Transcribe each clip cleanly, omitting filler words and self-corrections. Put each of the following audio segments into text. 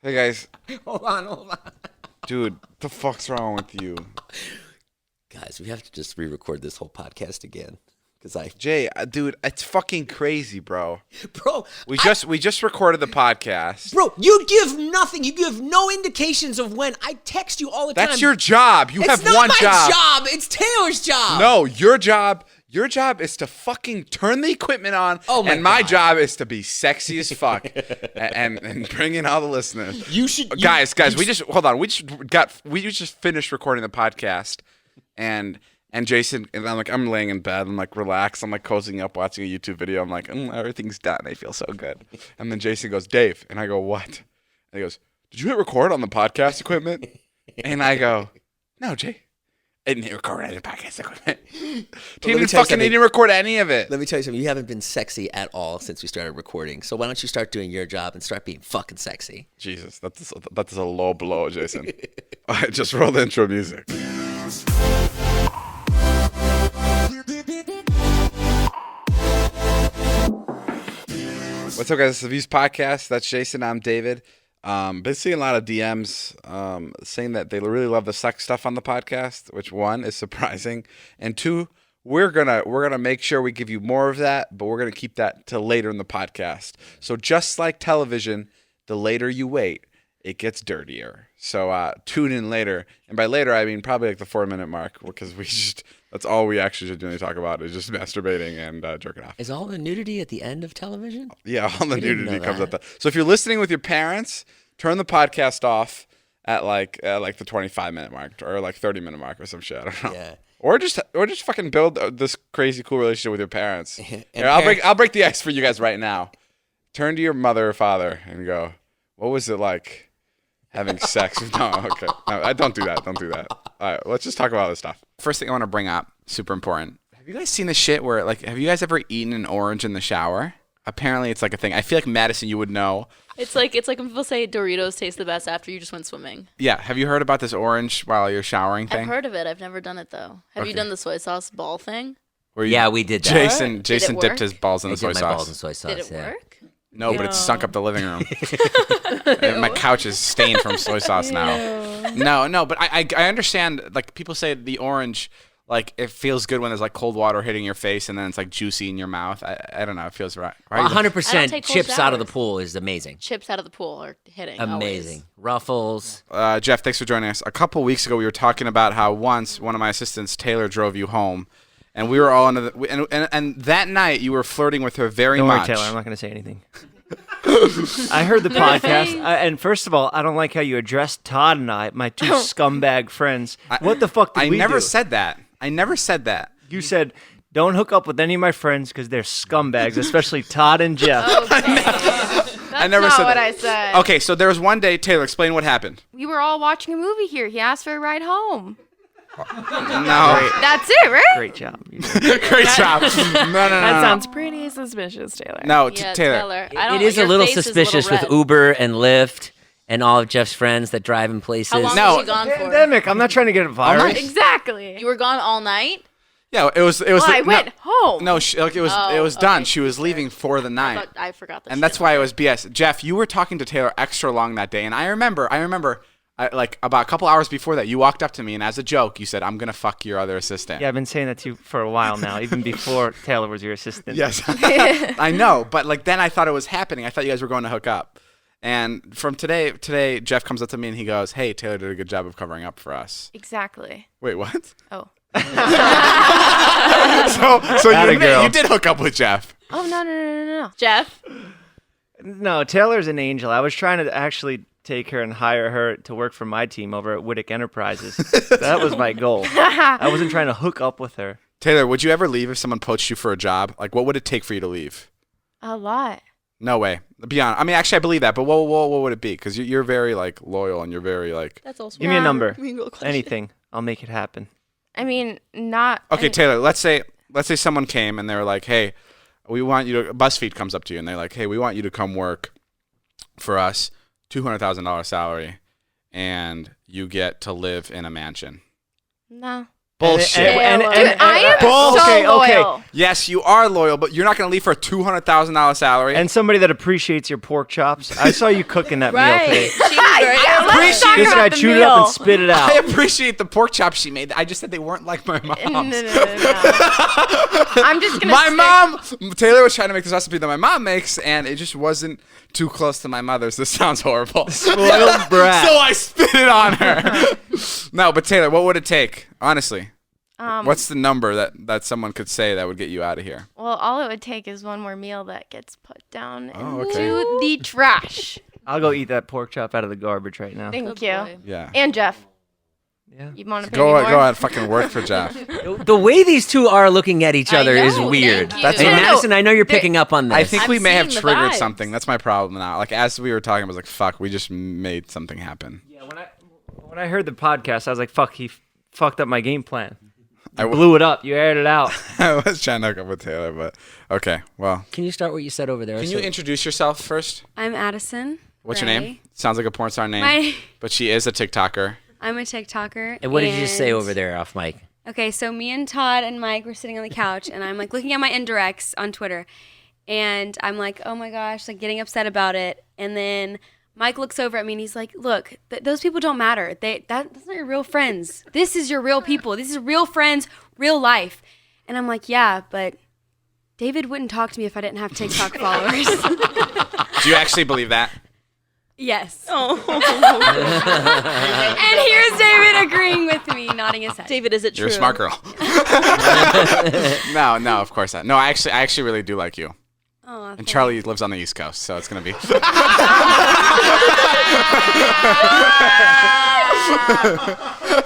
Hey guys. Hold on. Dude, the fuck's wrong with you? Guys, we have to just re-record this whole podcast again. Jay, dude, it's fucking crazy, bro. Bro, we just recorded the podcast. Bro, you give nothing. You give no indications of when. I text you all the time. That's your job. You have one job. It's not my job. It's Taylor's job. No, your job is to fucking turn the equipment on. Oh and my job is to be sexy as fuck and bring in all the listeners. You should, guys. We just finished recording the podcast, and Jason, and I'm laying in bed. I'm like, relaxed. I'm like cozying up, watching a YouTube video. I'm like, everything's done. I feel so good. And then Jason goes, Dave. And I go, what? And he goes, did you hit record on the podcast equipment? And I go, no, Jay. I didn't hit record on any podcast equipment. He didn't record any of it. Let me tell you something. You haven't been sexy at all since we started recording. So why don't you start doing your job and start being fucking sexy? Jesus, that's a low blow, Jason. All right, just roll the intro music. What's up, guys? It's the Views Podcast. That's Jason. I'm David. Been seeing a lot of DMs saying that they really love the sex stuff on the podcast, which one is surprising, and two, we're gonna make sure we give you more of that, but we're gonna keep that till later in the podcast. So just like television, the later you wait, it gets dirtier. So tune in later, and by later I mean probably like the 4-minute mark, because that's all we actually should really talk about is just masturbating and jerking off. Is all the nudity at the end of television? Yeah, all the nudity comes at that. So if you're listening with your parents, turn the podcast off at like the 25-minute mark or like 30-minute mark or some shit. I don't know. Yeah. Or just fucking build this crazy cool relationship with your parents. Here, I'll break the ice for you guys right now. Turn to your mother or father and go, what was it like having sex? No, okay. No, don't do that. Don't do that. All right, let's just talk about this stuff. First thing I want to bring up, super important. Have you guys seen this shit where, like, have you guys ever eaten an orange in the shower? Apparently it's like a thing. I feel like, Madison, you would know. It's like when people say Doritos taste the best after you just went swimming. Yeah. Have you heard about this orange while you're showering thing? I've heard of it. I've never done it, though. Have you done the soy sauce ball thing? Yeah, we did that. Jason dipped his balls in the soy sauce. My balls in soy sauce. Did it work? No, but it stunk up the living room. And my couch is stained from soy sauce now. No, but I understand, like, people say the orange, like, it feels good when there's like cold water hitting your face and then it's like juicy in your mouth. I don't know. It feels right. 100% chips out of the pool is amazing. Chips out of the pool are hitting. Amazing. Always. Ruffles. Jeff, thanks for joining us. A couple weeks ago, we were talking about how once one of my assistants, Taylor, drove you home. And we were all under and that night you were flirting with her very much. Don't worry, Taylor. I'm not going to say anything. I heard the podcast, and first of all, I don't like how you addressed Todd and I, my two scumbag friends. What the fuck did we do? I never said that. You said, don't hook up with any of my friends because they're scumbags, especially Todd and Jeff. Okay. I never That's said not what that. I said. Okay, so there was one day, Taylor, explain what happened. We were all watching a movie here. He asked for a ride home. No. That's it, right? Great job. Great job. No. That sounds pretty suspicious, Taylor. No, Yeah, Taylor. It is a little suspicious with Uber and Lyft and all of Jeff's friends that drive in places. How long was you gone for? Pandemic. I'm not trying to get a virus. Exactly. You were gone all night? Yeah, it was. I went home. No, it was done. She was leaving for the night. I forgot that. And that's why it was BS. Jeff, you were talking to Taylor extra long that day, and I remember. Like about a couple hours before that, you walked up to me and as a joke, you said, "I'm gonna fuck your other assistant." Yeah, I've been saying that to you for a while now, even before Taylor was your assistant. Yes, I know. But like then, I thought it was happening. I thought you guys were going to hook up. And from today, Jeff comes up to me and he goes, "Hey, Taylor did a good job of covering up for us." Exactly. Wait, what? Oh. so you did hook up with Jeff? Oh no. Jeff? No, Taylor's an angel. I was trying to actually take her and hire her to work for my team over at Whittick Enterprises. That was my goal. I wasn't trying to hook up with her. Taylor, would you ever leave if someone poached you for a job? Like, what would it take for you to leave? A lot. No way. Be honest. I mean, actually, I believe that, but what would it be? Because you're very, like, loyal and you're very, like... That's also Give me a number. real question. Anything. I'll make it happen. I mean, not... Okay, Taylor, let's say someone came and they were like, hey, we want you to... BuzzFeed comes up to you and they're like, hey, we want you to come work for us. $200,000 salary, and you get to live in a mansion. No. Bullshit. Dude, I am Okay, so okay. loyal. Yes, you are loyal, but you're not going to leave for a $200,000 salary. And somebody that appreciates your pork chops. I saw you cooking that meal Right. today. She was very Let's talk This about guy the chewed it meal. up and spit it out. I appreciate the pork chops she made. I just said they weren't like my mom's. No. I'm just gonna. My stick- mom, Taylor was trying to make this recipe that my mom makes, and it just wasn't too close to my mother's. This sounds horrible. Spoiled brat. So I spit it on her. No, but Taylor, what would it take, honestly? What's the number that someone could say that would get you out of here? Well, all it would take is one more meal that gets put down Oh, into okay. the trash. I'll go eat that pork chop out of the garbage right now. Thank Good you. boy. Yeah. And Jeff, Yeah. you want to pay Go me more? ahead, fucking work for Jeff. The way these two are looking at each I other is know, weird. thank you. That's Hey, what- Madison, I know you're picking up on this. I think I'm we may have seeing the triggered vibes. something. That's my problem now. Like as we were talking, I was like, "Fuck, we just made something happen." Yeah, when I heard the podcast, I was like, "Fuck, he fucked up my game plan. I Blew it up. You aired it out." I was trying to hook up with Taylor, but okay. Well, Can you start what you said over there? can you introduce yourself first? I'm Addison. What's your Rae. name? Sounds like a porn star name, My, but she is a TikToker. I'm a TikToker. And what did you just say and- over there off mic? Okay, so me and Todd and Mike were sitting on the couch, and I'm like looking at my indirects on Twitter, and I'm like, oh my gosh, like getting upset about it. And then Mike looks over at me and he's like, look, those people don't matter. That's not your real friends. This is your real people. This is real friends, real life. And I'm like, yeah, but David wouldn't talk to me if I didn't have TikTok followers. Do you actually believe that? Yes. Oh. And here's David agreeing with me, nodding his head. David, is it true? You're a smart girl. No, of course not. No, I actually really do like you. Oh, And thanks. Charlie lives on the East Coast, so it's gonna be.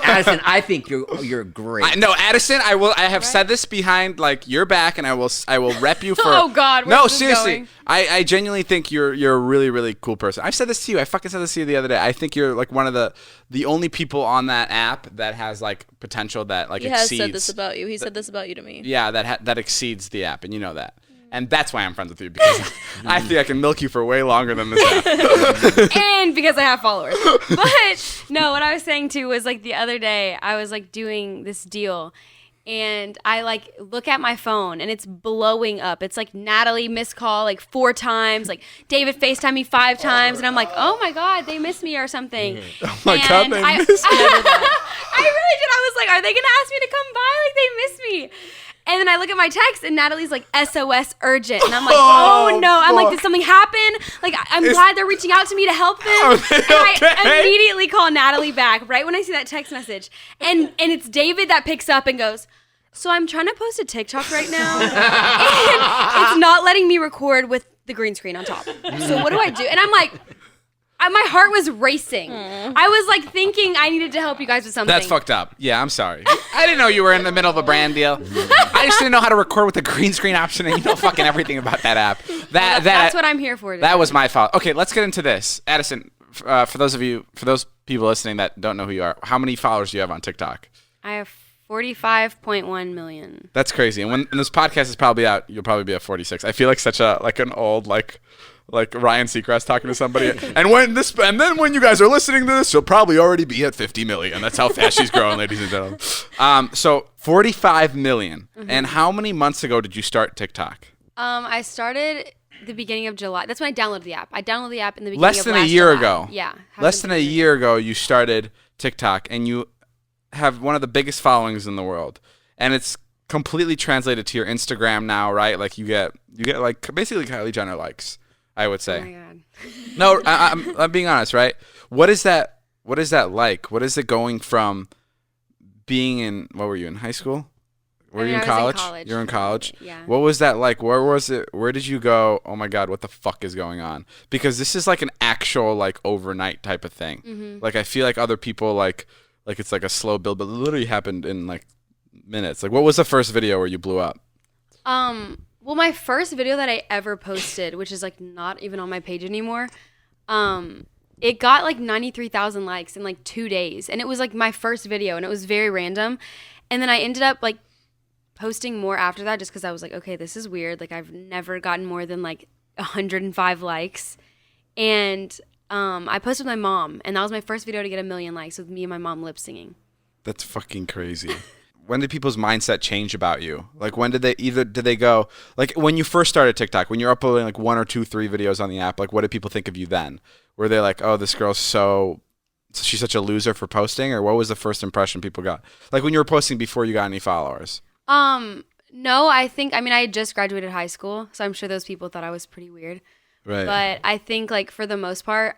Addison, I think you're great. No, Addison, I have said this behind like your back, and I will rep you for. Oh, God, where's No, this seriously, going? I genuinely think you're a really really cool person. I've said this to you. I fucking said this to you the other day. I think you're like one of the only people on that app that has like potential that like He has exceeds. said this about you. He said this about you to me. Yeah, that exceeds the app, and you know that. And that's why I'm friends with you, because I think I can milk you for way longer than this app. And because I have followers. But no, what I was saying too was like the other day I was like doing this deal and I like look at my phone and it's blowing up. It's like Natalie missed call like 4 times, like David FaceTime me 5 times, and I'm like, oh my God, they missed me or something. Oh my God, they missed me. I really did. I was like, are they gonna ask me to come by? Like they missed me. And then I look at my text, and Natalie's like, SOS urgent. And I'm like, oh no. I'm like, did something happen? Like, I'm glad they're reaching out to me to help them. Are they and I okay? immediately call Natalie back right when I see that text message. And it's David that picks up and goes, so I'm trying to post a TikTok right now. And it's not letting me record with the green screen on top. So what do I do? And I'm like, my heart was racing. I was like thinking I needed to help you guys with something. That's fucked up. Yeah, I'm sorry. I didn't know you were in the middle of a brand deal. I just didn't know how to record with the green screen option, and you know fucking everything about that app. That's what I'm here for today. That was my fault. Okay, let's get into this. Addison, for those people listening that don't know who you are, how many followers do you have on TikTok? I have 45.1 million. That's crazy. And when this podcast is probably out, you'll probably be at 46. I feel like such an old like Ryan Seacrest talking to somebody. And then when you guys are listening to this, you'll probably already be at 50 million. That's how fast she's growing, ladies and gentlemen. So 45 million. Mm-hmm. And how many months ago did you start TikTok? I started the beginning of July. That's when I downloaded the app. I downloaded the app in the beginning Less of than a last year July. ago. Yeah. Less than a year ago, you started TikTok, and you have one of the biggest followings in the world. And it's completely translated to your Instagram now, right? Like you get like basically Kylie Jenner likes, I would say. Oh my God. No, I'm being honest, right? What is that like? What is it going from being in, what were you, in high school? Were you in I was college? in college. You're in college? Yeah. What was that like? Where was it? Where did you go? Oh my God, what the fuck is going on? Because this is like an actual like overnight type of thing. Mm-hmm. Like I feel like other people like it's like a slow build, but it literally happened in like minutes. Like what was the first video where you blew up? Well, my first video that I ever posted, which is like not even on my page anymore, it got like 93,000 likes in like 2 days. And it was like my first video, and it was very random. And then I ended up like posting more after that just because I was like, okay, this is weird. Like I've never gotten more than like 105 likes. And I posted with my mom, and that was my first video to get 1 million likes with me and my mom lip singing. That's fucking crazy. when did people's mindset change about you? Like when did they go, like when you first started TikTok, when you're uploading like 1 or 2, 3 videos on the app, like what did people think of you then? Were they like, oh, this girl's she's such a loser for posting, or what was the first impression people got? Like when you were posting before you got any followers? No, I had just graduated high school, so I'm sure those people thought I was pretty weird. Right. But I think like for the most part,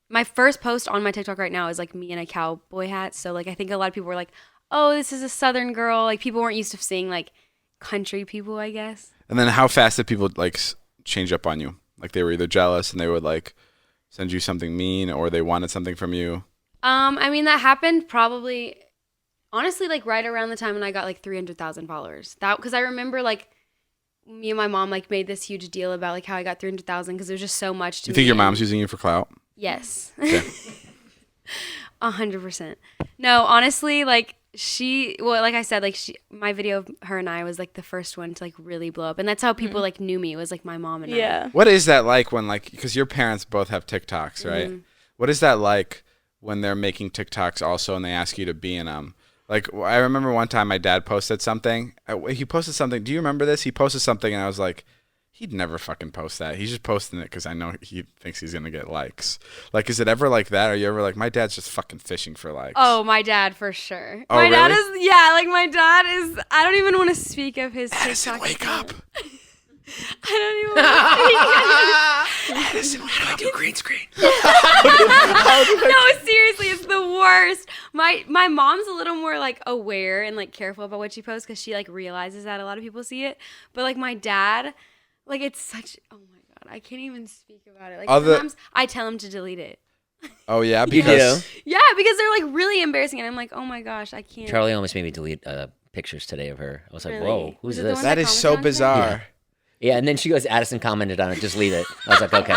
my first post on my TikTok right now is like me in a cowboy hat. So like I think a lot of people were like, oh, this is a Southern girl. Like people weren't used to seeing like country people, I guess. And then how fast did people like change up on you? Like they were either jealous and they would like send you something mean, or they wanted something from you? That happened probably, honestly, like right around the time when I got like 300,000 followers. Because I remember like me and my mom like made this huge deal about like how I got 300,000 because it was just so much to me. You think your mom's using you for clout? Yes. Okay. 100%. No, honestly, like like I said, like my video of her and I was like the first one to like really blow up, and that's how people like knew me. It was like my mom and I. Yeah. What is that like when like, because your parents both have TikToks, right? Mm-hmm. What is that like when they're making TikToks also and they ask you to be in them? Like I remember one time my dad posted something. He posted something. Do you remember this? He posted something and I was like, he'd never fucking post that. He's just posting it because I know he thinks he's going to get likes. Like, is it ever like that? Are you ever like, my dad's just fucking fishing for likes? Oh, my dad for sure. Oh, my really? dad is, yeah, like my dad is, I don't even want to speak of his Addison, TikTok. wake up. I don't even want to speak. Addison, how do I do green screen? No, seriously, it's the worst. My mom's a little more like aware and like careful about what she posts because she like realizes that a lot of people see it. But like my dad, like it's such, oh my God, I can't even speak about it. Like sometimes I tell him to delete it. Oh yeah, because Yeah, because they're like really embarrassing and I'm like, oh my gosh, I can't. Charlie almost made me delete pictures today of her. I was like, Really? whoa, who's Was it the this? one that is so bizarre. Yeah, and then she goes, Addison commented on it, just leave it. I was like, okay.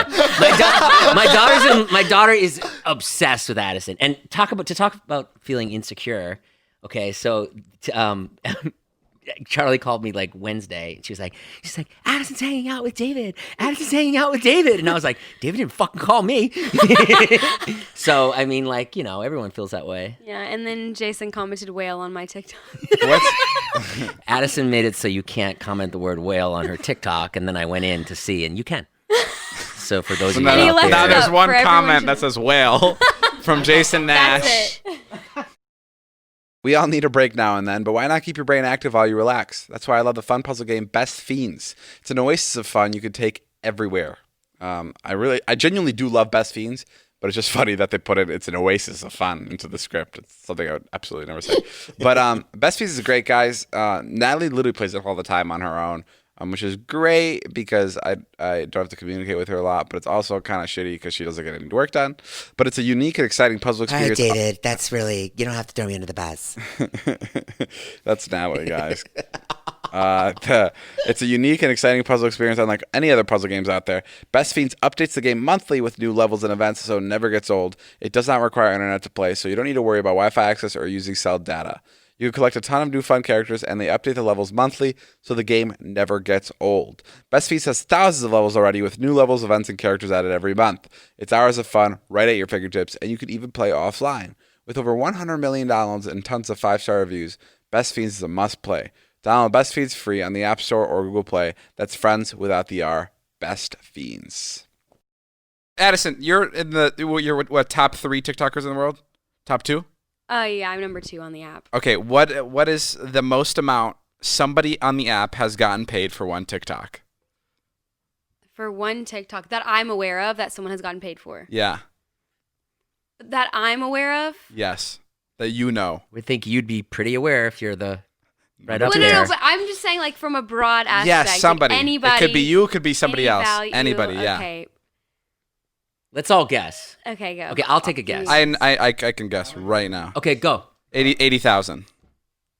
My daughter is obsessed with Addison. And talk about feeling insecure. Okay, so Charlie called me like Wednesday. She's like, Addison's hanging out with David. Addison's hanging out with David. And I was like, David didn't fucking call me. So, I mean, like, everyone feels that way. Yeah, and then Jason commented whale on my TikTok. What? Addison made it so you can't comment the word whale on her TikTok. And then I went in to see, and you can. So for those of you out there. Now there's up one for everyone comment to- that says whale from Jason Nash. That's it. We all need a break now and then, but why not keep your brain active while you relax? That's why I love the fun puzzle game Best Fiends. It's an oasis of fun you could take everywhere. I genuinely do love Best Fiends, but it's just funny that they put it's an oasis of fun into the script. It's something I would absolutely never say. But Best Fiends is great, guys. Natalie literally plays it all the time on her own. Which is great because I don't have to communicate with her a lot, but it's also kind of shitty because she doesn't get any work done. But it's a unique and exciting puzzle experience. All right, David, that's really, you don't have to throw me under the bus. That's Natalie, guys. It's a unique and exciting puzzle experience unlike any other puzzle games out there. Best Fiends updates the game monthly with new levels and events, so it never gets old. It does not require internet to play, so you don't need to worry about Wi-Fi access or using cell data. You can collect a ton of new fun characters, and they update the levels monthly, so the game never gets old. Best Fiends has thousands of levels already, with new levels, events, and characters added every month. It's hours of fun, right at your fingertips, and you can even play offline. With over 100 million downloads and tons of 5-star reviews, Best Fiends is a must-play. Download Best Fiends free on the App Store or Google Play. That's friends without the R. Best Fiends. Addison, you're what, top 3 TikTokers in the world? Top 2? Yeah, I'm number 2 on the app. Okay, what is the most amount somebody on the app has gotten paid for one TikTok? For one TikTok that I'm aware of that someone has gotten paid for. Yeah. That I'm aware of? Yes. That you know. We think you'd be pretty aware if you're the right up Well, there. no, but I'm just saying like from a broad aspect. Yes, somebody. Like anybody. It could be you, it could be somebody any else. value. Anybody, yeah. Okay. Let's all guess. Okay, go. Okay, I'll take a guess. I can guess right now. Okay, go. 80,000.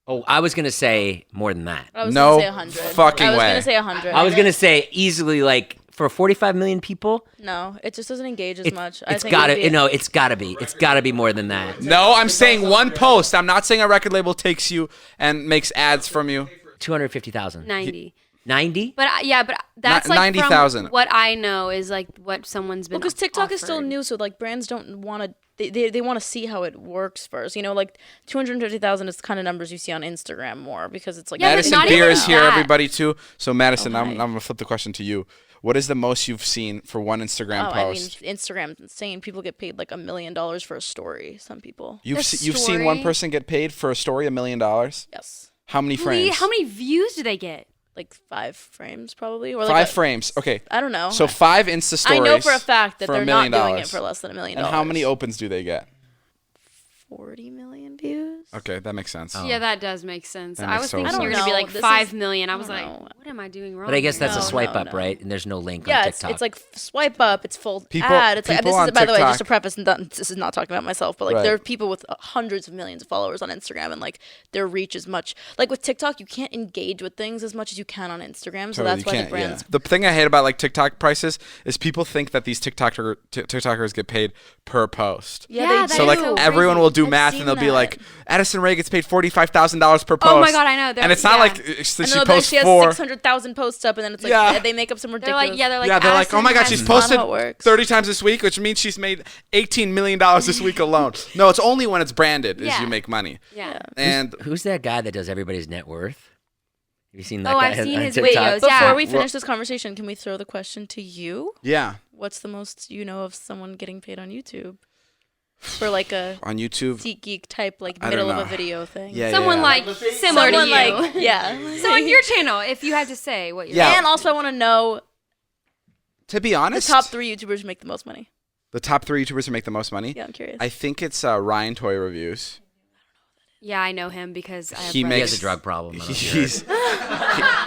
Oh, I was going to say more than that. I was No gonna say 100. fucking I was way. gonna say 100. I was going to say easily like for 45 million people. No, it just doesn't engage as much. It's got to it's got to be. It's got to be more than that. No, I'm saying one post. I'm not saying a record label takes you and makes ads from you. 250,000. 90. 90? But but that's like 90,000. from what I know is like what someone's been. Because TikTok is still offered. new, so like brands don't want to. They want to see how it works first. You know, like 250,000 is the kind of numbers you see on Instagram more because it's like Yeah, but Madison not Beer even is here, that. everybody, too. So, Madison, Okay. I'm going to flip the question to you. What is the most you've seen for one Instagram post? I mean, Instagram's insane. People get paid like $1 million for a story. Some people. You've seen one story? person get paid for a story $1 million? Yes. How many frames? How many views do they get? Like 5 frames, probably. Or 5 like frames. Okay. I don't know. So 5 Insta stories. I know for a fact that for they're $1 not million. doing it for less than $1 million. And how many opens do they get? 40 million views. Okay, that makes sense. Oh. Yeah, that does make sense. That I makes was total thinking you were sense. gonna be I don't like know. 5 million. I was I like, don't know. what am I doing wrong? But I guess that's a No, swipe no, up, no. right? And there's no link Yeah, on it's TikTok. like swipe up. It's full People- ad. It's like people this on is, by the way, TikTok- just to preface, and this is not talking about myself, but like Right. there are people with hundreds of millions of followers on Instagram, and like their reach is much like with TikTok, you can't engage with things as much as you can on Instagram. So Totally, that's you why the can't- brands. The thing I hate about like TikTok prices is people think that these TikTokers get paid per post. Yeah, Yeah, they that So is like so everyone crazy. will do I've math seen and they'll be that. like, Addison Rae gets paid $45,000 per post. Oh my God, I know. And it's not Yeah. like And she then posts she has 4. 600,000 posts up, and then it's like Yeah. they make up some They're ridiculous. like, they're like, Yeah, they're like, oh my God, Addison she's has- not posted how it works. 30 times this week, which means she's made $18 million this week alone. No, it's only when it's branded is Yeah. you make money. Yeah. And Who's that guy that does everybody's net worth? Have you seen that Oh, guy I've seen on his TikTok? videos. Before Yeah. we finish this conversation, can we throw the question to you? yeah, What's the most you know of someone getting paid on YouTube for like a on YouTube. SeatGeek type like I don't middle of a know. video thing? Yeah, Someone yeah. like similar to Someone you. like yeah. So on your channel, if you had to say what you're Yeah. And also, I want to know To be the honest, top 3 YouTubers who make the most money. the top 3 YouTubers who make the most money. Yeah, I'm curious. I think it's Ryan Toy Reviews. Yeah, I know him because I have He He brothers. makes- has a drug problem. I don't hear it.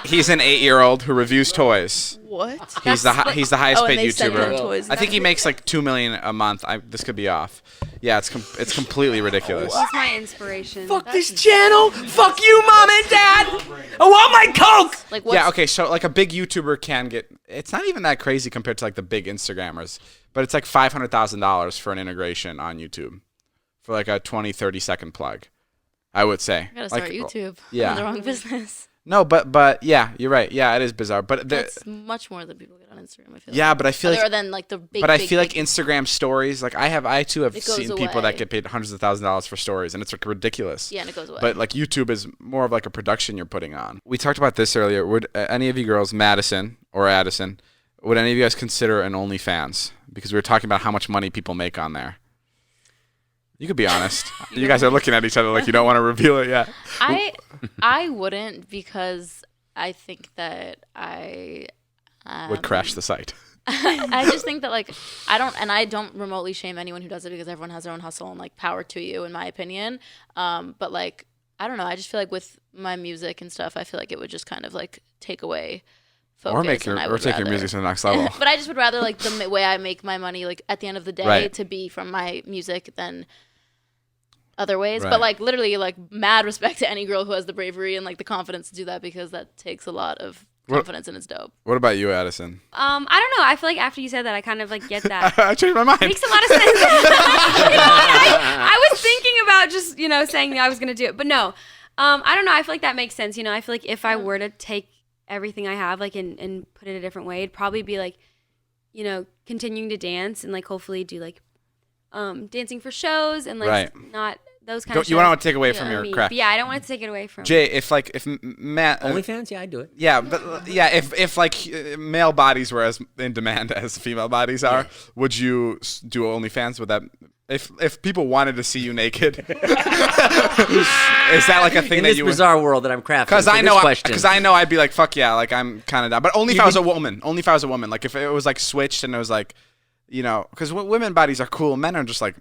He's an 8-year-old who reviews toys. what? He's the he's the highest Oh, and paid they send YouTuber. him toys. I think he makes like $2 million a month. This could be off. Yeah, it's completely ridiculous. He's my inspiration. this channel. Fuck you, mom and dad. I want my Coke. like what's, Yeah, okay, so like a big YouTuber can get. It's not even that crazy compared to like the big Instagrammers, but it's like $500,000 for an integration on YouTube, for like a 20-30 second plug. I would say. I gotta start like, YouTube. yeah. I'm in the wrong business. No, but yeah, you're right. Yeah, it is bizarre. But That's much more than people get on Instagram. I feel. yeah, but I feel Other like. than like the big. But I big, feel like big- Instagram stories, like I too have It goes seen people that away. get paid hundreds of thousands of dollars for stories, and it's like ridiculous. Yeah, and it goes away. But like YouTube is more of like a production you're putting on. We talked about this earlier. Would any of you girls, Madison or Addison, would any of you guys consider an OnlyFans? Because we were talking about how much money people make on there. You could be honest. You guys are looking at each other like you don't want to reveal it yet. I wouldn't because I think that I Would crash the site. I just think that like I don't remotely shame anyone who does it because everyone has their own hustle and like power to you in my opinion. But like I don't know, I just feel like with my music and stuff, I feel like it would just kind of like take away focus. Or take your music to the next level. But I just would rather like the way I make my money like at the end of the day Right. to be from my music than other ways. Right. But like literally like mad respect to any girl who has the bravery and like the confidence to do that because that takes a lot of confidence and it's dope. What about you, Addison? I don't know. I feel like after you said that, I kind of like get that. I changed my mind. Makes a lot of sense. You know what? I was thinking about just saying I was gonna do it, but no. I don't know. I feel like that makes sense. I feel like if I were to take everything I have like and put it a different way, it'd probably be like, continuing to dance and like hopefully do like dancing for shows and like Right. not those kind of shows. You don't want to take away Yeah. from for your me. craft. But yeah, I don't want to take it away from Jay, if Matt, OnlyFans? Yeah, I'd do it. yeah, but yeah, if like male bodies were as in demand as female bodies are, would you do OnlyFans? Would that if people wanted to see you naked, is that like a thing In that this you would? bizarre world that I'm crafting. Because for I this know, question. because I know, I'd be like, fuck yeah, like I'm kind of down. But only if I was a woman. Only if I was a woman. Like if it was like switched and it was like, because women bodies are cool, men are just like.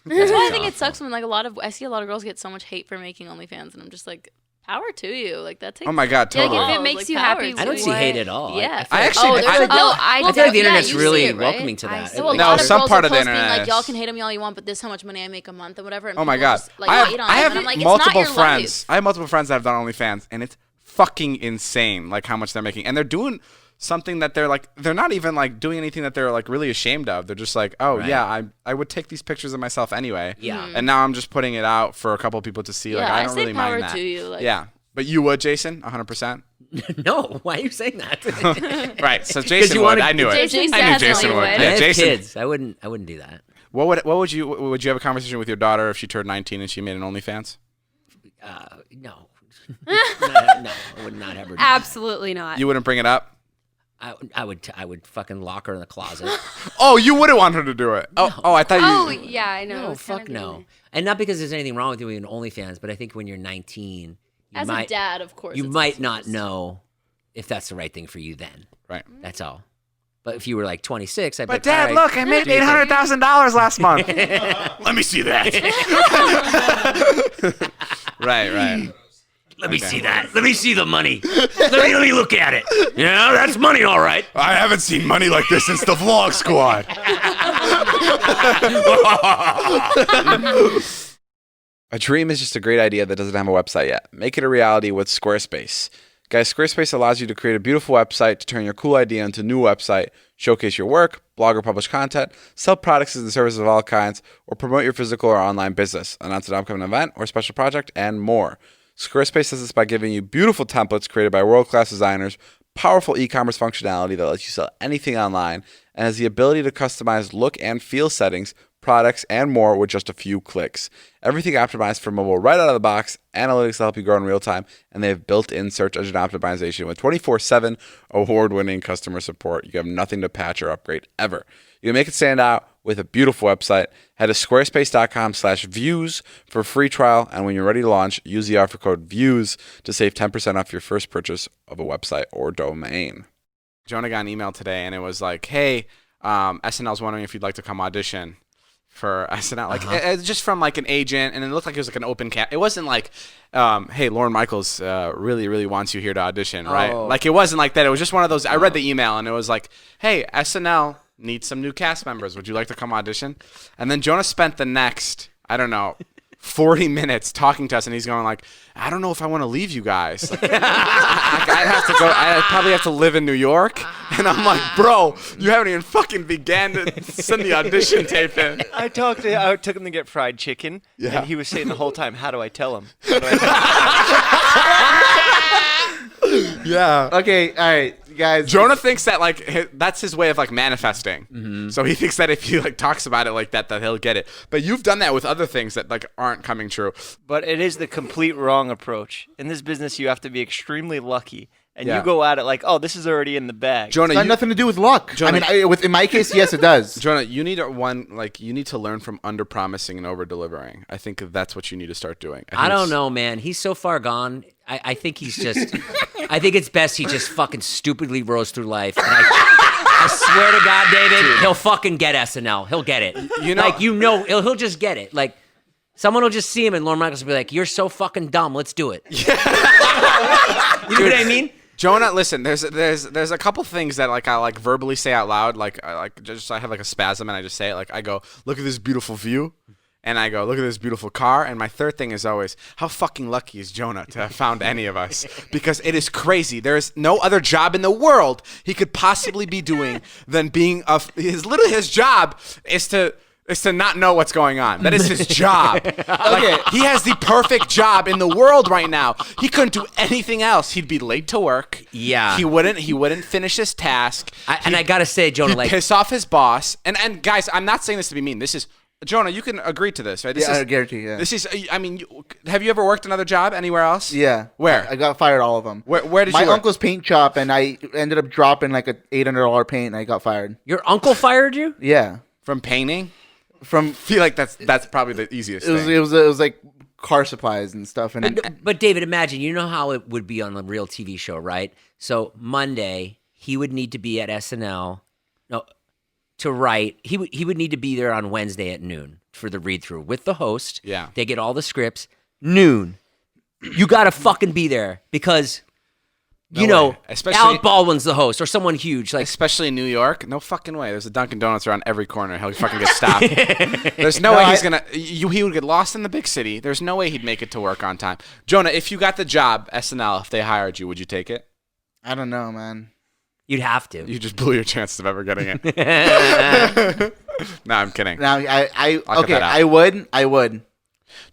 That's why I think it sucks when like I see a lot of girls get so much hate for making OnlyFans and I'm just like power to you. Like that takes Oh my God, Yeah, like, totally. if it makes Like, you power happy, to I don't you. see hate at all. Yeah. I actually- there's I- like, I I feel like the yeah, internet's you really see it, right? welcoming to that. I see So a it. No, lot of some girls part will of the post being internet like, y'all is- can hate on me all you want, but this is how much money I make a month or whatever. And Oh my people God, just, like, I hate on have, I it. have And I'm like, multiple it's not your friends. life. I have multiple friends that have done OnlyFans, and it's fucking insane, like how much they're making, and they're doing something that they're not even like doing anything that they're like really ashamed of. They're just like, oh Right. yeah, I would take these pictures of myself anyway. Yeah. And now I'm just putting it out for a couple people to see. Like Yeah, I I don't say really power mind that. to you, like- yeah. But you would, Jason, 100%. No, why are you saying that? Right. So Jason would. I knew it. Jason I knew definitely Jason would. would. I Yeah, have Jason. kids. I wouldn't do that. What would you have a conversation with your daughter if she turned 19 and she made an OnlyFans? No. No, I would not ever do that. Absolutely not. You wouldn't bring it up? I would fucking lock her in the closet. Oh, you wouldn't want her to do it. Oh, I thought Oh you. yeah, I know. No, It's kinda fuck no. gonna- And not because there's anything wrong with doing OnlyFans, but I think when you're 19, you As might a dad, of course. you it's might also not just- know if that's the right thing for you then. Right. That's all. But if you were like 26, I'd be But like, Dad, all right, look, I made $800,000 last month. Let me see that. Right. let me see that. Let me see the money. let me look at it. Yeah, that's money, all right. I haven't seen money like this since the Vlog Squad. A dream is just a great idea that doesn't have a website yet. Make it a reality with Squarespace. Guys, Squarespace allows you to create a beautiful website to turn your cool idea into a new website, showcase your work, blog or publish content, sell products and services of all kinds, or promote your physical or online business, announce an upcoming event or special project, and more. Squarespace does this by giving you beautiful templates created by world-class designers, powerful e-commerce functionality that lets you sell anything online, and has the ability to customize look and feel settings, products, and more with just a few clicks. Everything optimized for mobile right out of the box, analytics to help you grow in real time, and they have built-in search engine optimization with 24/7 award-winning customer support. You have nothing to patch or upgrade ever. You can make it stand out with a beautiful website. Head to squarespace.com/views for a free trial, and when you're ready to launch, use the offer code VIEWS to save 10% off your first purchase of a website or domain. Jonah got an email today, and it was like, hey, SNL's wondering if you'd like to come audition for SNL, like just from like an agent, and it looked like it was like an open cat. It wasn't like, hey, Lorne Michaels really wants you here to audition, right? Like it wasn't like that. It was just one of those. I read the email, and it was like, hey, SNL needs some new cast members. Would you like to come audition? And then Jonah spent the next, I don't know, 40 minutes talking to us, and he's going like, I don't know if I want to leave you guys. Like, I have to go. I probably have to live in New York. And I'm like, bro, you haven't even fucking began to send the audition tape in. I took him to get fried chicken, and he was saying the whole time, how do I tell him? Yeah. Okay, all right, guys. Jonah thinks that like that's his way of like manifesting. So he thinks that if he like talks about it like that he'll get it. But you've done that with other things that like aren't coming true. But it is the complete wrong approach. In this business, you have to be extremely lucky. And Yeah. you go at it like, oh, this is already in the bag. Jonah, It's got nothing to do with luck. Jonah- In my case, yes, it does. Jonah, you need you need to learn from under promising and over delivering. I think that's what you need to start doing. I don't know, man. He's so far gone. I think he's just. I think it's best he just fucking stupidly rose through life. And I swear to God, David, he'll fucking get SNL. He'll get it. He'll just get it. Like someone will just see him, and Lorne Michaels will be like, "You're so fucking dumb. Let's do it." You know what I mean? Jonah, listen. There's a couple things that like I like verbally say out loud. I have like a spasm and I just say it. Like I go, look at this beautiful view, and I go, look at this beautiful car. And my third thing is always, how fucking lucky is Jonah to have found any of us? Because it is crazy. There is no other job in the world he could possibly be doing than being his job is to not know what's going on. That is his job. Okay. He has the perfect job in the world right now. He couldn't do anything else. He'd be late to work. Yeah. He wouldn't finish his task. I gotta say, Jonah, He'd like piss off his boss. And guys, I'm not saying this to be mean. This is Jonah. You can agree to this, right? This Yeah, is, I guarantee. Yeah. This is. I mean, have you ever worked another job anywhere else? Yeah. Where? I got fired all of them. Where did My you work? uncle's paint shop, and I ended up dropping like a $800 paint, and I got fired. your uncle fired you? Yeah. From painting. I From feel like that's probably the easiest it was thing. it was like car supplies and stuff, and But David, imagine, you know how it would be on a real TV show, right? So Monday, he would need to be at SNL to write. He would need to be there on Wednesday at noon for the read through with the host. Yeah. They get all the scripts. Noon. You gotta fucking be there because way. Especially- Alec Baldwin's the host or someone huge. Like Especially in New York, no fucking way. There's a Dunkin' Donuts around every corner. He'll fucking get stopped. There's no way he's gonna. He would get lost in the big city. There's no way he'd make it to work on time. Jonah, if you got the job, SNL, if they hired you, would you take it? I don't know, man. you'd have to. You just blew your chances of ever getting it. No, I'm kidding. Now I'll cut that out. I would.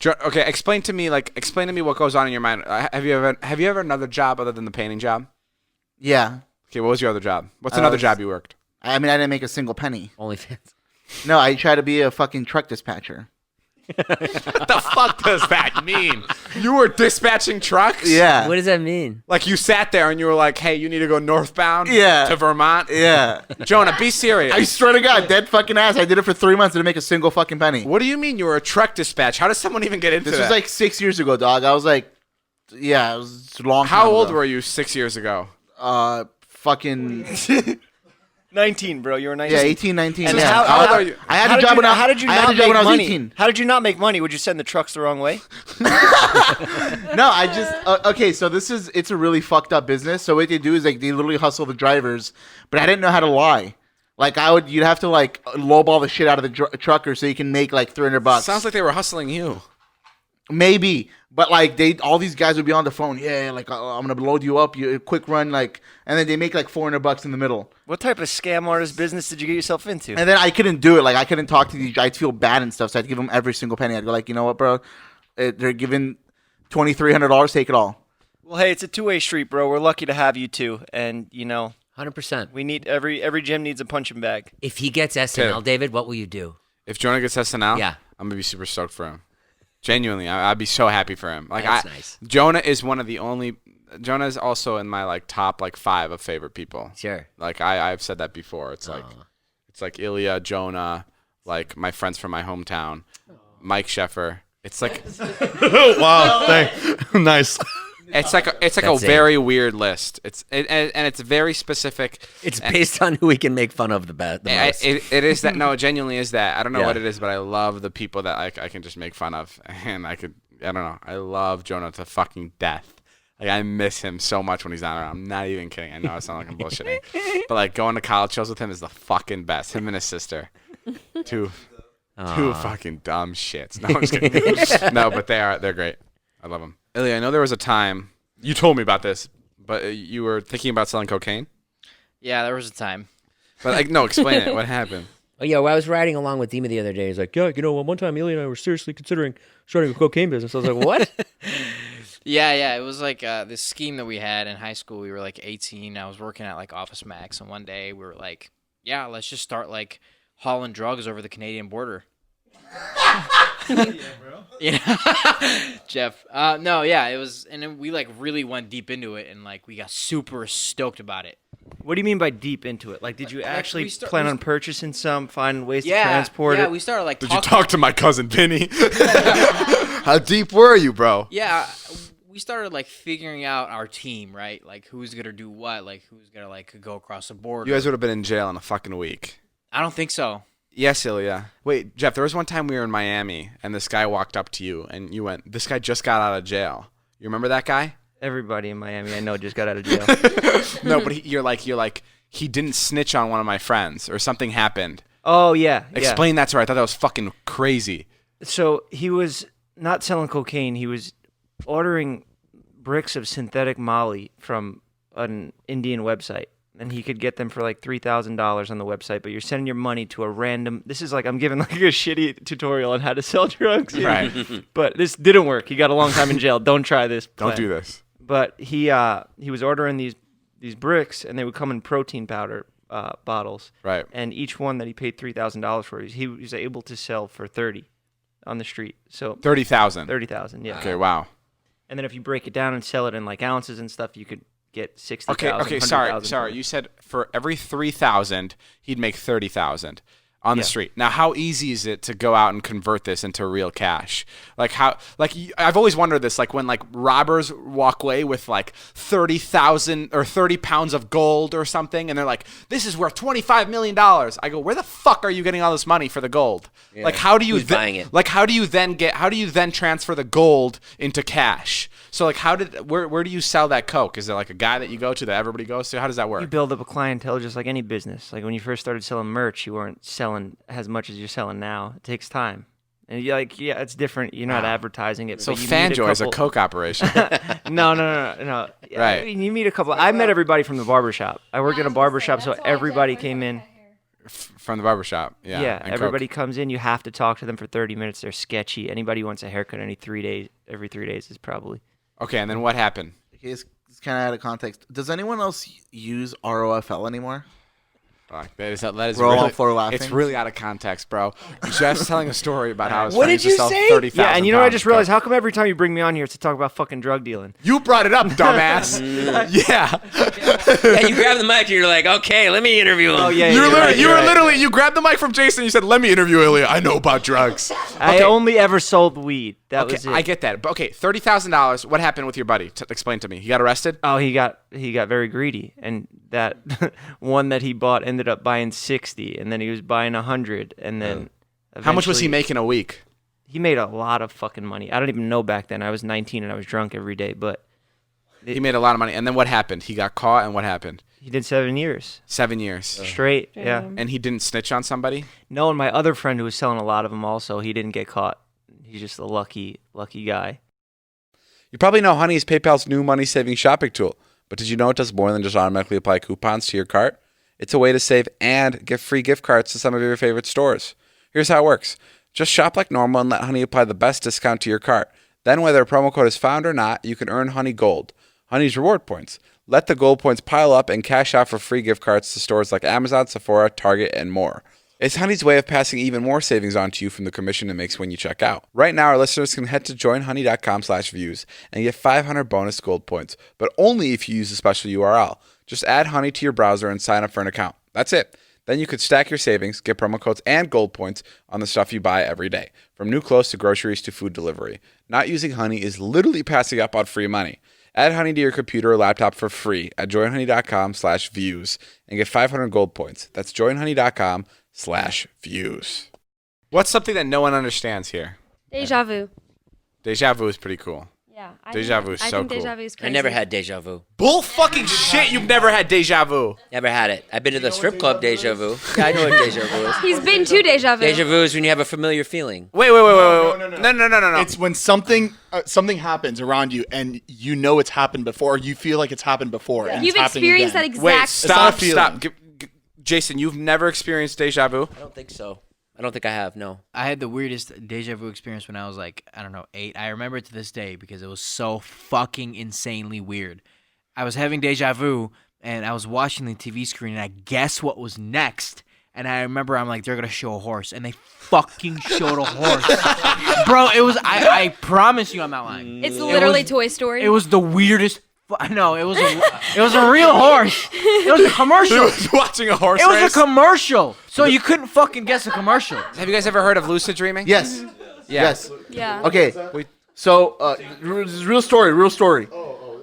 Okay, explain to me what goes on in your mind. Have you ever another job other than the painting job? Yeah. Okay, what was your other job? What's another job you worked? I mean, I didn't make a single penny. OnlyFans. No, I tried to be a fucking truck dispatcher. What the fuck does that mean? You were dispatching trucks? Yeah. What does that mean? Like you sat there and you were like, hey, you need to go northbound to Vermont? Yeah. Jonah, be serious. I swear to God, dead fucking ass. I did it for 3 months. Didn't make a single fucking penny. What do you mean you were a truck dispatch? How does someone even get into This that? was like 6 years ago, dog. I was like, yeah, it was a long time How old ago. were you 6 years ago? Fucking 19, bro. You were 19. yeah, 18, 19. And yeah. how old are you? I had a job when I how did you I had not a job make when I was money? 18. How did you not make money? Would you send the trucks the wrong way? No, I just okay. So it's a really fucked up business. So what they do is like they literally hustle the drivers, but I didn't know how to lie. Like you'd have to like lowball the shit out of the trucker so you can make like $300. Sounds like they were hustling you. Maybe, but like all these guys would be on the phone. Yeah, like I'm gonna load you up, you quick run, like, and then they make like $400 in the middle. What type of scam artist business did you get yourself into? And then I couldn't do it. Like I couldn't talk to these. I'd feel bad and stuff. So I'd give them every single penny. I'd go like, you know what, bro? They're giving $2,300. Take it all. Well, hey, it's a two-way street, bro. We're lucky to have you two, and 100%. we need every gym needs a punching bag. If he gets SNL, Okay. David, what will you do? If Jonah gets SNL, Yeah. I'm gonna be super stoked for him. Genuinely, I'd be so happy for him. Like That's nice. Jonah is one of the only. Jonah is also in my like top like 5 of favorite people. Sure. Like I've said that before. It's like Ilya, Jonah, like my friends from my hometown, Mike Sheffer. It's like Wow, thanks. Nice. it's like a That's it. very weird list. And it's very specific. It's based on who we can make fun of the most. It is that. No, it genuinely is that. I don't know Yeah. what it is, but I love the people that I can just make fun of, and I don't know. I love Jonah to fucking death. Like I miss him so much when he's not around. I'm not even kidding. I know I sound like I'm bullshitting, but like going to college shows with him is the fucking best. Him and his sister, two fucking dumb shits. No, I'm just kidding. No, but they're great. I love them. Ilya, I know there was a time you told me about this, but you were thinking about selling cocaine. Yeah, there was a time. But like, no, explain it. What happened? Oh, yeah, well, I was riding along with Dima the other day. He's like, yeah, one time Ilya and I were seriously considering starting a cocaine business. I was like, what? Yeah. It was like this scheme that we had in high school. We were like 18. I was working at like Office Max, and one day we were like, yeah, let's just start like hauling drugs over the Canadian border. Yeah, bro. Jeff. No, yeah, it was, and then we like really went deep into it, and like we got super stoked about it. What do you mean by deep into it? Like, did you actually we plan on purchasing some, finding ways to transport yeah, it? we started like. Did you talk to my cousin Vinny? How deep were you, bro? Yeah, we started like figuring out our team, right? Like who's gonna do what, like who's gonna like go across the border. You guys would have been in jail in a fucking week. I don't think so. Yes, Ilya. Wait, Jeff, there was one time we were in Miami, and this guy walked up to you, and you went, this guy just got out of jail. You remember that guy? Everybody in Miami I know just got out of jail. No, but you're like, he didn't snitch on one of my friends, or something happened. Oh, yeah. Explain that to her. I thought that was fucking crazy. So he was not selling cocaine. He was ordering bricks of synthetic Molly from an Indian website. And he could get them for like $3,000 on the website, but you're sending your money to a random. This is like I'm giving like a shitty tutorial on how to sell drugs. Right. But this didn't work. He got a long time in jail. Don't try this. Don't do this. But he was ordering these bricks, and they would come in protein powder bottles. Right. And each one that he paid $3,000 for, he was able to sell for $30 on the street. So 30,000. 30,000. Yeah. Okay. Wow. And then if you break it down and sell it in like ounces and stuff, you could get 60,000. Okay. Sorry. You said for every 3,000, he'd make 30,000 on the street. Now, how easy is it to go out and convert this into real cash? Like I've always wondered this. Like when like robbers walk away with like 30,000 or 30 pounds of gold or something, and they're like, "This is worth $25 million." I go, "Where the fuck are you getting all this money for the gold? Yeah. Like how do you Who's buying it? Like how do you then transfer the gold into cash?" So like where do you sell that coke? Is there like a guy that you go to that everybody goes to? How does that work? You build up a clientele just like any business. Like when you first started selling merch, you weren't selling as much as you're selling now. It takes time. And you're like, yeah, it's different. You're not advertising it. So but you meet Fanjoy is a coke operation. No. Right. I mean, you meet a couple. I met everybody from the barbershop. I worked in a barbershop, so everybody came in. From the barbershop. Yeah. Yeah, and everybody Coke. comes in. You have to talk to them for 30 minutes. They're sketchy. Anybody who wants a haircut every 3 days is probably. Okay, and then what happened? Okay, it's kind of out of context. Does anyone else use ROFL anymore? Fuck, that is We're all really, for laughing. it's really out of context, bro. Jeff's telling a story about how his What friend did used to you sell say? 30,000 Yeah, and you know what I pounds just of realized? coke. How come every time you bring me on here, it's to talk about fucking drug dealing? You brought it up, dumbass. Yeah. Yeah, you grab the mic and you're like, okay, let me interview him. Oh yeah, You were you're right, you you're were right. literally you grabbed the mic from Jason. You said, "Let me interview Ilya. I know about drugs." I only ever sold weed. That was it. I get that. But okay, $30,000. What happened with your buddy? Explain to me. He got arrested. Oh, he got very greedy, and that one that he bought ended up buying 60, and then he was buying 100, and then How much was he eventually- making a week? He made a lot of fucking money. I don't even know back then. I was 19 and I was drunk every day, but He made a lot of money. And then what happened? He got caught, and what happened? he did 7 years 7 years. straight. Yeah. And he didn't snitch on somebody? No, and my other friend who was selling a lot of them also, he didn't get caught. He's just a lucky guy. You probably know Honey is PayPal's new money-saving shopping tool. But did you know it does more than just automatically apply coupons to your cart? It's a way to save and get free gift cards to some of your favorite stores. Here's how it works. Just shop like normal and let Honey apply the best discount to your cart. Then whether a promo code is found or not, you can earn Honey Gold, Honey's reward points. Let the gold points pile up and cash out for free gift cards to stores like Amazon, Sephora, Target, and more. It's Honey's way of passing even more savings on to you from the commission it makes when you check out. Right now, our listeners can head to joinhoney.com/views and get 500 bonus gold points, but only if you use the special URL. Just add Honey to your browser and sign up for an account. That's it. Then you could stack your savings, get promo codes and gold points on the stuff you buy every day, from new clothes to groceries to food delivery. Not using Honey is literally passing up on free money. Add Honey to your computer or laptop for free at joinhoney.com/views and get 500 gold points. That's joinhoney.com/views. What's something that no one understands here? Deja vu. Deja vu is pretty cool. Yeah. Deja vu is I so think cool. deja vu is I crazy. never had deja vu. Bull fucking shit, you've never had deja vu. Never had it. I've been to the strip club deja vu. Yeah, I know what deja vu is. He's been to deja vu. Deja vu is when you have a familiar feeling. Wait. No. It's when something happens around you and you know it's happened before, or you feel like it's happened before. And You've it's happening experienced that again. exact. Wait, not a stop. feeling. Jason, you've never experienced deja vu? I don't think so. I don't think I have, no. I had the weirdest deja vu experience when I was like, I don't know, 8. I remember it to this day because it was so fucking insanely weird. I was having deja vu and I was watching the TV screen and I guess what was next. And I remember I'm like, they're going to show a horse. And they fucking showed a horse. Bro, it was, I promise you I'm not lying. It's literally was- Toy Story. It was the weirdest. No, it was a real horse. It was a commercial. He was watching a horse It was race? a commercial. So you couldn't fucking guess a commercial. Have you guys ever heard of lucid dreaming? Yes. Yeah. Yes. Yeah. Okay. So, real story.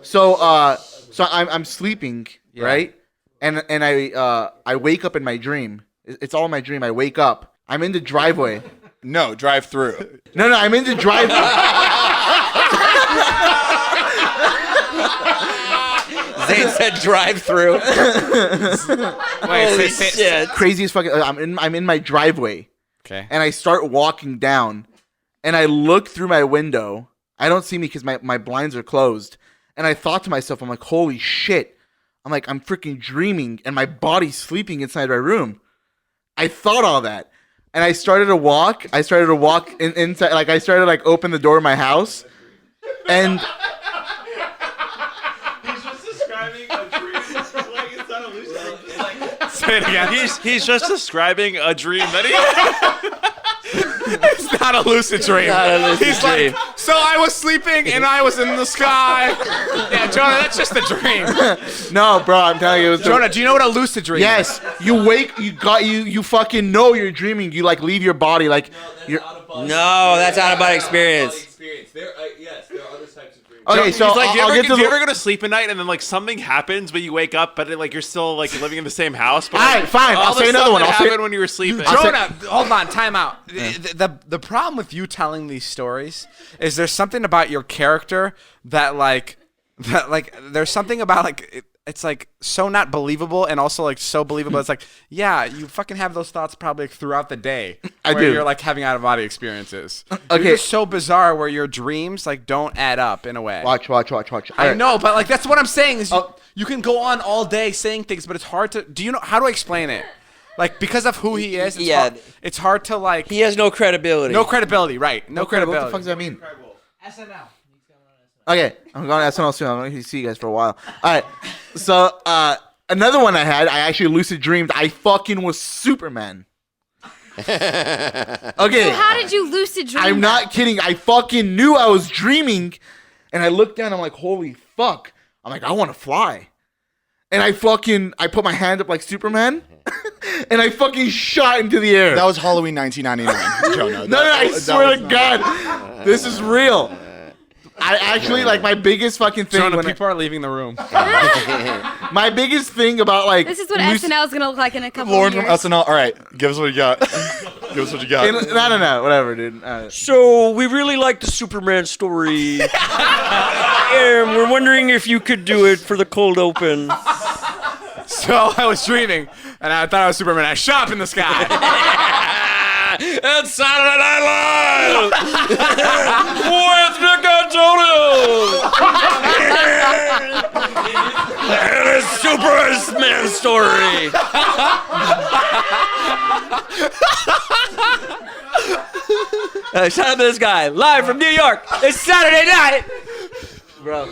So I'm sleeping, right? And I wake up in my dream. It's all in my dream. I wake up. I'm in the driveway. No, drive through. No, I'm in the driveway. Zane said drive through. Holy shit. Craziest fucking. I'm in my driveway. Okay. And I start walking down, and I look through my window. I don't see me because my blinds are closed. And I thought to myself, I'm like, holy shit. I'm like, I'm freaking dreaming, and my body's sleeping inside my room. I thought all that. And I started to walk. Inside. Like, I started to open the door of my house. And He's just describing a dream. Like it's not a lucid. Say it again. He's just describing a dream that he. It's not a lucid dream. Not a lucid He's dream. like, so I was sleeping and I was in the sky. Yeah, Jonah, that's just a dream. no, bro, I'm telling you, it was Jonah, do you know what a lucid dream is? Yes, you wake, you fucking know you're dreaming. You leave your body, you're. No, that's out of body experience. There are other types of dreams. Okay, so He's like, I'll get to do you the. ever go to sleep at night and then something happens, but you wake up, but you're still living in the same house? But, All right, fine. all I'll the say another stuff one. that I'll say. happened when you were sleeping. Jonah, hold on, time out. The problem with you telling these stories is there's something about your character that there's something about it's so not believable and also so believable. It's yeah, you fucking have those thoughts probably throughout the day. I where do. You're having out of body experiences. Okay. You're just so bizarre where your dreams don't add up in a way. Watch. I know, but that's what I'm saying is you can go on all day saying things, but it's hard to. Do you know how do I explain it? Like because of who he is, it's hard to like. He has no credibility. No credibility, right? No credibility. What the fuck does that mean? SNL. Okay, I'm going to SNL soon. I'm going to see you guys for a while. All right. So another one I actually lucid dreamed. I fucking was Superman. Okay. So how did you lucid dream? I'm not kidding. I fucking knew I was dreaming, and I looked down. I'm like, holy fuck. I'm like, I want to fly. And I put my hand up like Superman, and I fucking shot into the air. That was Halloween 1999, Jonah. No, I swear to God, this is real. I actually, like, my biggest fucking thing. Jonah, people are leaving the room. My biggest thing about, like. This is what SNL is going to look like in a couple Lauren of from years. SNL. All right, give us what you got. Give us what you got. I don't know. Whatever, dude. So we really like the Superman story. And we're wondering if you could do it for the cold open. So I was dreaming, and I thought I was Superman. I shot up in the sky. It's Saturday Night Live with Nick Antonio and his Superman story. Shout out to this guy live from New York. It's Saturday night, Bro,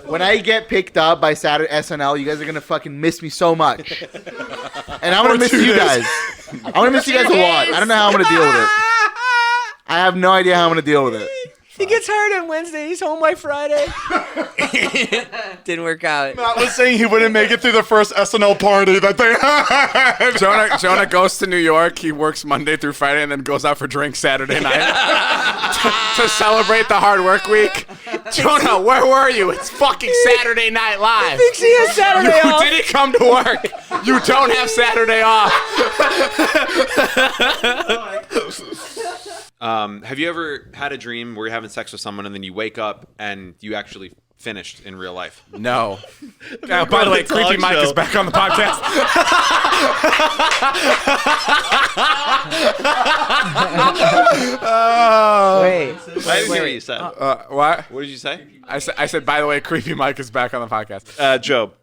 when I get picked up by Saturday SNL, you guys are gonna fucking miss me so much, and I'm gonna miss you guys. I'm gonna miss you guys a lot. I don't know how I'm gonna deal with it. I have no idea how I'm gonna deal with it. He gets hired on Wednesday. He's home by Friday. Didn't work out. Matt was saying he wouldn't make it through the first SNL party that they had. Jonah goes to New York. He works Monday through Friday and then goes out for drinks Saturday night to celebrate the hard work week. Jonah, where were you? It's fucking Saturday Night Live. Thinks he has Saturday off. You didn't come to work. You don't have Saturday off. Have you ever had a dream where you're having sex with someone and then you wake up and you actually finished in real life? No. By the way, Creepy Mike is back on the podcast. Wait. I didn't hear what you said. What? What did you say? I said, by the way, Creepy Mike is back on the podcast. Joe,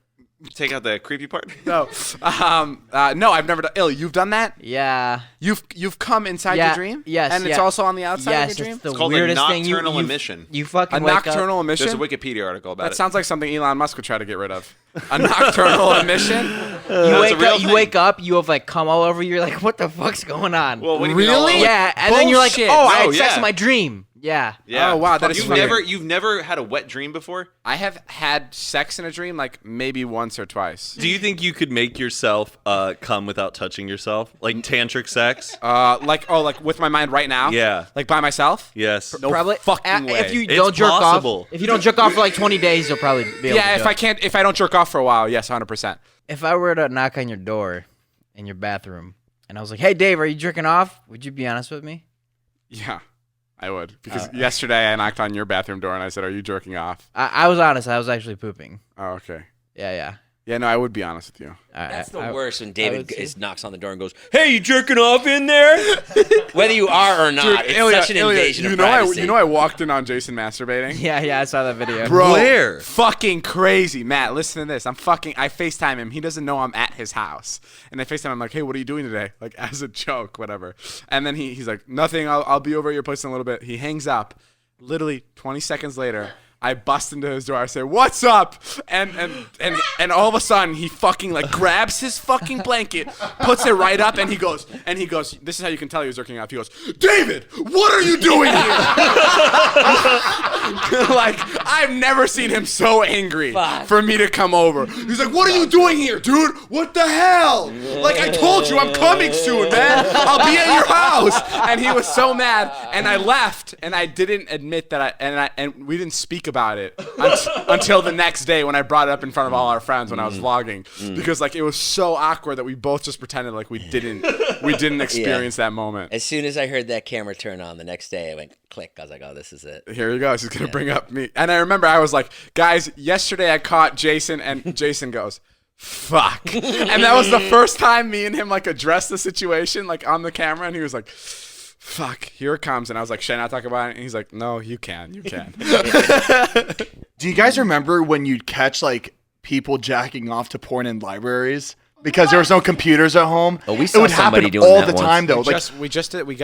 take out the creepy part. No. No, I've never done. You've done that? Yeah. You've come inside Yeah, your dream? yes, And it's yeah. also on the outside Yes, of your dream? it's the It's called a weirdest thing. nocturnal emission. You fucking A wake nocturnal up. emission? There's a Wikipedia article about That it. sounds like something Elon Musk would try to get rid of. A nocturnal emission? You wake up, you have like cum all over you. You're like, what the fuck's going on? Well, what do you mean all over? Yeah, and then you're like, Bullshit. oh, I had Oh, sex yeah. in my dream. Yeah. Yeah. Oh, wow, that is you've funny. you've never had a wet dream before? I have had sex in a dream like maybe once or twice. Do you think you could make yourself come without touching yourself? Like tantric sex? Like with my mind right now? Yeah. Like by myself? Yes. No Probably fucking way. if you It's don't jerk possible. off. If you don't jerk off for like 20 days, you'll probably be able to do it. If I don't jerk off for a while, yes, 100%. If I were to knock on your door in your bathroom and I was like, "Hey Dave, are you jerking off?" Would you be honest with me? Yeah, I would. Because yesterday I knocked on your bathroom door and I said, "Are you jerking off?" I was honest. I was actually pooping. Oh, okay. Yeah. Yeah, no, I would be honest with you. That's the worst when David knocks on the door and goes, Hey, you jerking off in there? whether you are or not, it's Ilya, such an invasion of you privacy. know I walked in on Jason masturbating? Yeah, I saw that video. Bro, Where? fucking crazy. Matt, listen to this. I FaceTime him. He doesn't know I'm at his house. And I FaceTime him, I'm like, hey, what are you doing today? Like, as a joke, whatever. And then he's like, nothing. I'll be over at your place in a little bit. He hangs up. Literally 20 seconds later, I bust into his door. I say, "What's up?" And all of a sudden he fucking like grabs his fucking blanket, puts it right up, and he goes. This is how you can tell he was jerking off. He goes, "David, what are you doing here?" Like I've never seen him so angry for me to come over. He's like, "What are you doing here, dude? What the hell? Like I told you, I'm coming soon, man. I'll be at your house." And he was so mad, and I left, and I didn't admit that and we didn't speak about it until the next day when I brought it up in front of all our friends when I was vlogging, because like it was so awkward that we both just pretended like we didn't experience that moment. As soon as I heard that camera turn on the next day, I went click. I was like, oh, this is it. Here you go. She's gonna bring up me. And I remember I was like, guys, yesterday I caught Jason, and Jason goes, fuck. And that was the first time me and him like addressed the situation like on the camera, and he was like, fuck, here it comes. And I was like, should I not talk about it? And he's like, no, you can. Do you guys remember when you'd catch like people jacking off to porn in libraries? because there was no computers at home. Oh, we it saw would somebody happen doing all that the once. time though.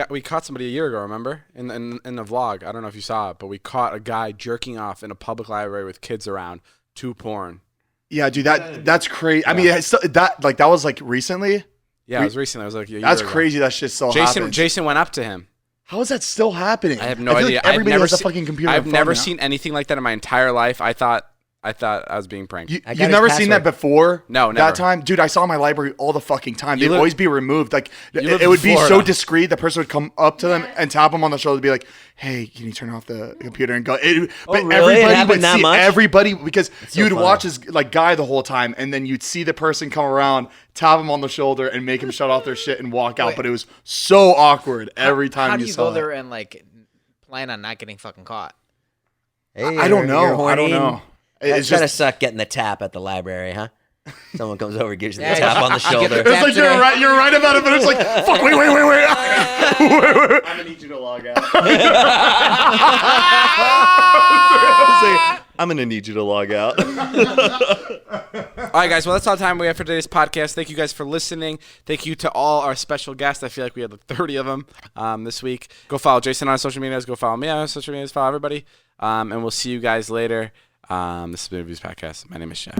We caught somebody a year ago. Remember in the vlog? I don't know if you saw it, but we caught a guy jerking off in a public library with kids around to porn. Yeah, dude, that's crazy. I mean, that was like recently. Yeah, it was recently. It was like a year that's ago. crazy. That shit still happens. Jason went up to him. How is that still happening? I have no feel idea. Like everybody has a fucking computer. I've never seen anything like that in my entire life. I thought I was being pranked. You've never seen that before? No, never. That time? Dude, I saw my library all the fucking time. They'd live- always be removed. Like, You it live in would be so Florida. discreet. The person would come up to them and tap them on the shoulder and be like, hey, can you turn off the computer and go? But really? It everybody happened would that see much? everybody because so you'd funny. watch this like guy the whole time and then you'd see the person come around, tap him on the shoulder and make him shut off their shit and walk out. Wait. But it was so awkward every time How do you you saw go it. there and like plan on not getting fucking caught? Hey, I don't know. you're I don't horny. know. It's gotta suck getting the tap at the library, huh? Someone comes over, gives you the Yeah, tap on the shoulder. It's like you're right about it, but it's like, fuck, wait. I'm gonna need you to log out. I'm gonna need you to log out. All right, guys. Well, that's all the time we have for today's podcast. Thank you guys for listening. Thank you to all our special guests. I feel like we had like 30 of them this week. Go follow Jason on social medias. Go follow me on social medias. Follow everybody. And we'll see you guys later. This is the Movies Podcast. My name is Jeff.